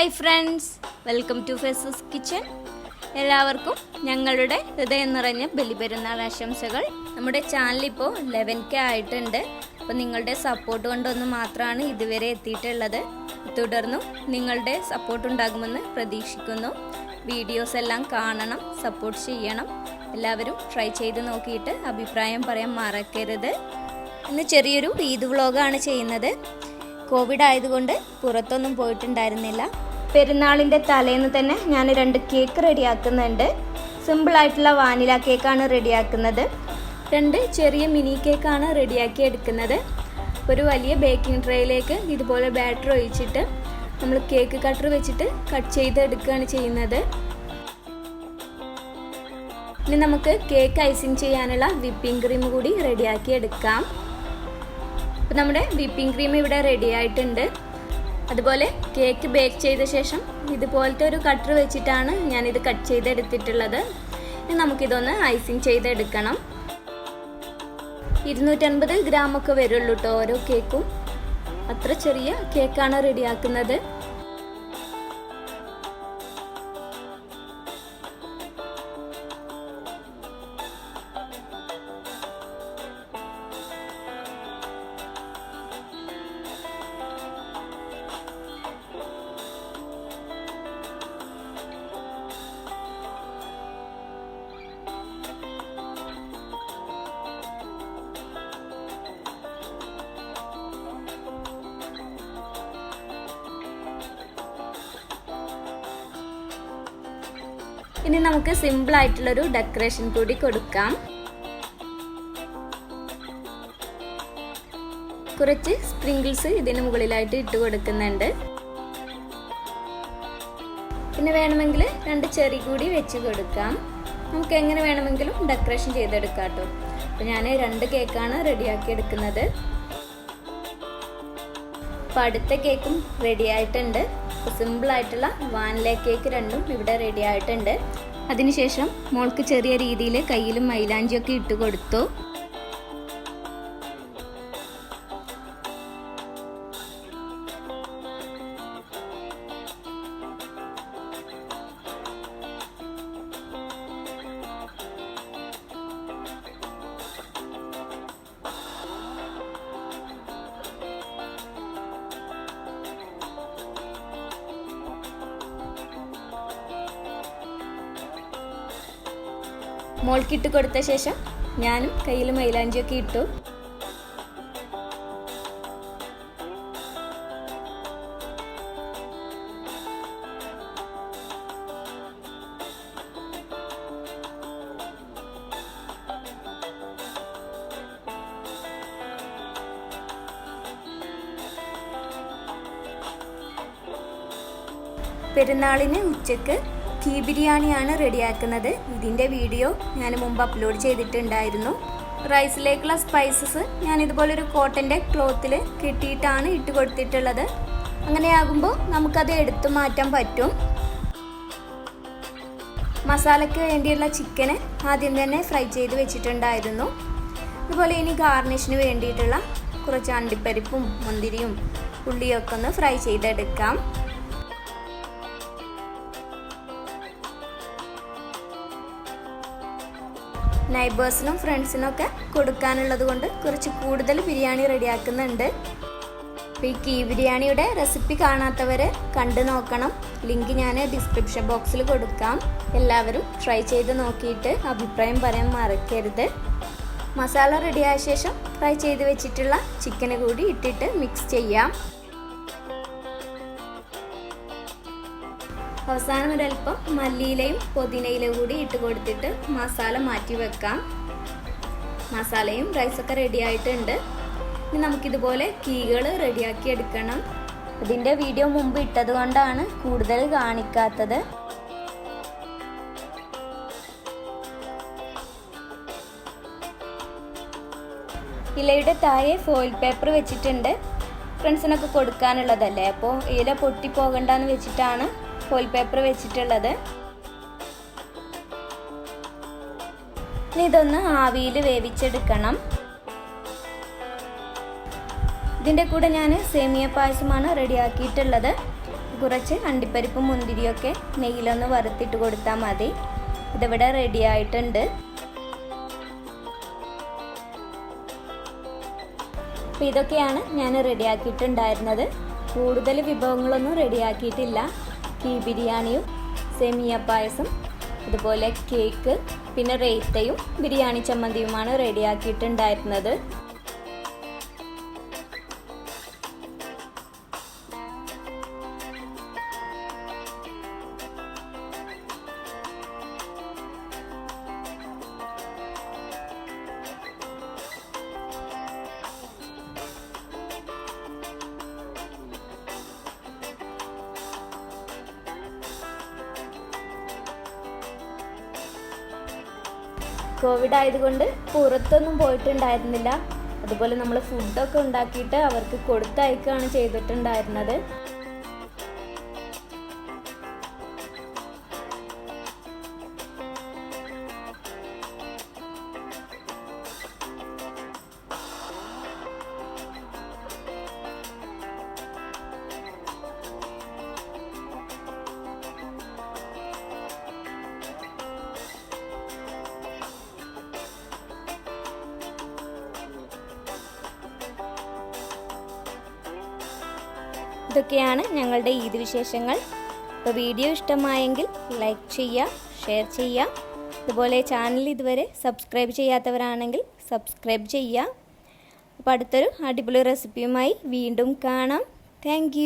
Hi friends, welcome to fezuskitchen. എല്ലാവർക്കും ഞങ്ങളുടെ ഹൃദയം നിറഞ്ഞ ബലിപെരുന്നാൾ ആശംസകൾ. നമ്മുടെ ചാനൽ ഇപ്പോൾ 11K ആയിട്ടുണ്ട്. അപ്പോൾ നിങ്ങളുടെ സപ്പോർട്ട് കൊണ്ടൊന്ന് മാത്രമാണ് ഇതുവരെ എത്തിയിട്ടുള്ളത്. തുടർന്നും നിങ്ങളുടെ സപ്പോർട്ട് ഉണ്ടാകുമെന്ന് പ്രതീക്ഷിക്കുന്നു. വീഡിയോസ് എല്ലാം കാണണം, സപ്പോർട്ട് ചെയ്യണം. എല്ലാവരും ട്രൈ ചെയ്ത് നോക്കിയിട്ട് അഭിപ്രായം പറയാൻ മറക്കരുത്. ഇന്ന് ചെറിയൊരു ഈദ് വ്ളോഗാണ് ചെയ്യുന്നത്. കോവിഡ് ആയതുകൊണ്ട് പുറത്തൊന്നും പോയിട്ടുണ്ടായിരുന്നില്ല. പെരുന്നാളിൻ്റെ തലേന്ന് തന്നെ ഞാൻ 2 കേക്ക് റെഡിയാക്കുന്നുണ്ട്. സിമ്പിളായിട്ടുള്ള വാനില കേക്കാണ് റെഡിയാക്കുന്നത്. 2 ചെറിയ മിനി കേക്കാണ് റെഡിയാക്കി എടുക്കുന്നത്. ഒരു വലിയ ബേക്കിംഗ് ട്രേയിലേക്ക് ഇതുപോലെ ബാറ്റർ ഒഴിച്ചിട്ട് നമ്മൾ കേക്ക് കട്ടർ വെച്ചിട്ട് കട്ട് ചെയ്തെടുക്കുകയാണ് ചെയ്യുന്നത്. ഇനി നമുക്ക് കേക്ക് ഐസിങ് ചെയ്യാനുള്ള വിപ്പിംഗ് ക്രീം കൂടി റെഡിയാക്കി എടുക്കാം. അപ്പോൾ നമ്മുടെ വിപ്പിംഗ് ക്രീം ഇവിടെ റെഡി ആയിട്ടുണ്ട്. അതുപോലെ കേക്ക് ബേക്ക് ചെയ്ത ശേഷം ഇതുപോലത്തെ ഒരു കട്ടർ വെച്ചിട്ടാണ് ഞാനിത് കട്ട് ചെയ്തെടുത്തിട്ടുള്ളത്. ഇനി നമുക്കിതൊന്ന് ഐസിങ് ചെയ്തെടുക്കണം. 250 ഗ്രാമൊക്കെ വരുള്ളൂ കേട്ടോ ഓരോ കേക്കും. അത്ര ചെറിയ കേക്കാണ് റെഡിയാക്കുന്നത്. ഇനി നമുക്ക് സിമ്പിൾ ആയിട്ടുള്ളൊരു ഡെക്കറേഷൻ കൂടി കൊടുക്കാം. കുറച്ച് സ്പ്രിങ്കിൾസ് ഇതിന് മുകളിലായിട്ട് ഇട്ട് കൊടുക്കുന്നുണ്ട്. പിന്നെ വേണമെങ്കിൽ 2 ചെറി കൂടി വെച്ച് കൊടുക്കാം. നമുക്ക് എങ്ങനെ വേണമെങ്കിലും ഡെക്കറേഷൻ ചെയ്തെടുക്കാം കേട്ടോ. അപ്പോൾ ഞാൻ 2 കേക്കാണ് റെഡിയാക്കി എടുക്കുന്നത്. അപ്പോൾ അടുത്ത കേക്കും റെഡി ആയിട്ടുണ്ട്. സിമ്പിളായിട്ടുള്ള വാനില കേക്ക് 2ഉം ഇവിടെ റെഡി ആയിട്ടുണ്ട്. അതിനുശേഷം മോൾക്ക് ചെറിയ രീതിയിൽ കയ്യിലും മൈലാഞ്ചിയൊക്കെ ഇട്ട് കൊടുത്തു. മോൾക്കിട്ട് കൊടുത്ത ശേഷം ഞാനും കയ്യിൽ മൈലാഞ്ചിയൊക്കെ ഇട്ടു. പെരുന്നാളിന് ഉച്ചക്ക് കീ ബിരിയാണിയാണ് റെഡിയാക്കുന്നത്. ഇതിൻ്റെ വീഡിയോ ഞാൻ മുമ്പ് അപ്ലോഡ് ചെയ്തിട്ടുണ്ടായിരുന്നു. റൈസിലേക്കുള്ള സ്പൈസസ് ഞാൻ ഇതുപോലൊരു കോട്ടൻ്റെ ക്ലോത്തിൽ കെട്ടിയിട്ടാണ് ഇട്ട് കൊടുത്തിട്ടുള്ളത്. അങ്ങനെയാകുമ്പോൾ നമുക്കത് എടുത്തു മാറ്റാൻ പറ്റും. മസാലയ്ക്ക് വേണ്ടിയുള്ള ചിക്കന് ആദ്യം തന്നെ ഫ്രൈ ചെയ്ത് വെച്ചിട്ടുണ്ടായിരുന്നു. അതുപോലെ ഇനി ഗാർണിഷിന് വേണ്ടിയിട്ടുള്ള കുറച്ച് അണ്ടിപ്പരിപ്പും മുന്തിരിയും ഉള്ളിയൊക്കെ ഒന്ന് ഫ്രൈ ചെയ്തെടുക്കാം. നൈബേഴ്സിനും ഫ്രണ്ട്സിനൊക്കെ കൊടുക്കാനുള്ളത് കൊണ്ട് കുറച്ച് കൂടുതൽ ബിരിയാണി റെഡിയാക്കുന്നുണ്ട്. അപ്പോൾ ഈ കീ ബിരിയാണിയുടെ റെസിപ്പി കാണാത്തവർ കണ്ടു നോക്കണം. ലിങ്ക് ഞാൻ ഡിസ്ക്രിപ്ഷൻ ബോക്സിൽ കൊടുക്കാം. എല്ലാവരും ട്രൈ ചെയ്ത് നോക്കിയിട്ട് അഭിപ്രായം പറയാൻ മറക്കരുത്. മസാല റെഡിയായ ശേഷം ഫ്രൈ ചെയ്ത് വെച്ചിട്ടുള്ള ചിക്കന് കൂടി ഇട്ടിട്ട് മിക്സ് ചെയ്യാം. അവസാനം ഒരൽപ്പം മല്ലിയിലയും പുതിനയിലയും കൂടി ഇട്ട് കൊടുത്തിട്ട് മസാല മാറ്റി വെക്കാം. മസാലയും റൈസൊക്കെ റെഡി ആയിട്ടുണ്ട്. ഇനി നമുക്കിതുപോലെ കീകൾ റെഡിയാക്കി എടുക്കണം. ഇതിൻ്റെ വീഡിയോ മുമ്പ് ഇട്ടത് കൊണ്ടാണ് കൂടുതൽ കാണിക്കാത്തത്. ഇലയുടെ താഴെ ഫോയിൽ പേപ്പർ വെച്ചിട്ടുണ്ട്. ഫ്രണ്ട്സിനൊക്കെ കൊടുക്കാനുള്ളതല്ലേ, അപ്പോൾ ഇല പൊട്ടിപ്പോകണ്ടെന്ന് വെച്ചിട്ടാണ് ഫോയിൽ പേപ്പർ വെച്ചിട്ടുള്ളത്. ഇനി ഇതൊന്ന് ആവിയിൽ വേവിച്ചെടുക്കണം. ഇതിൻ്റെ കൂടെ ഞാൻ സേമിയ പായസമാണ് റെഡിയാക്കിയിട്ടുള്ളത്. കുറച്ച് അണ്ടിപ്പരിപ്പും മുന്തിരിയൊക്കെ നെയ്യിലൊന്ന് വറുത്തിട്ട് കൊടുത്താൽ മതി. ഇതിവിടെ റെഡി ആയിട്ടുണ്ട്. അപ്പോൾ ഇതൊക്കെയാണ് ഞാൻ റെഡിയാക്കിയിട്ടുണ്ടായിരുന്നത്. കൂടുതൽ വിഭവങ്ങളൊന്നും റെഡിയാക്കിയിട്ടില്ല. കീ ബിരിയാണിയും സേമിയ പായസം, അതുപോലെ കേക്ക്, പിന്നെ റേത്തയും ബിരിയാണി ചമ്മന്തിയുമാണ് റെഡിയാക്കിയിട്ടുണ്ടായിരുന്നത്. കോവിഡ് ആയതുകൊണ്ട് പുറത്തൊന്നും പോയിട്ടുണ്ടായിരുന്നില്ല. അതുപോലെ നമ്മൾ ഫുഡൊക്കെ ഉണ്ടാക്കിയിട്ട് അവർക്ക് കൊടുത്തയക്കുകയാണ് ചെയ്തിട്ടുണ്ടായിരുന്നത്. ഇതൊക്കെയാണ് ഞങ്ങളുടെ ഈദ് വിശേഷങ്ങൾ. അപ്പോൾ വീഡിയോ ഇഷ്ടമായെങ്കിൽ ലൈക്ക് ചെയ്യുക, ഷെയർ ചെയ്യുക. അതുപോലെ ചാനൽ ഇതുവരെ സബ്സ്ക്രൈബ് ചെയ്യാത്തവരാണെങ്കിൽ സബ്സ്ക്രൈബ് ചെയ്യുക. അപ്പോൾ അടുത്തൊരു അടിപൊളി റെസിപ്പിയുമായി വീണ്ടും കാണാം. താങ്ക്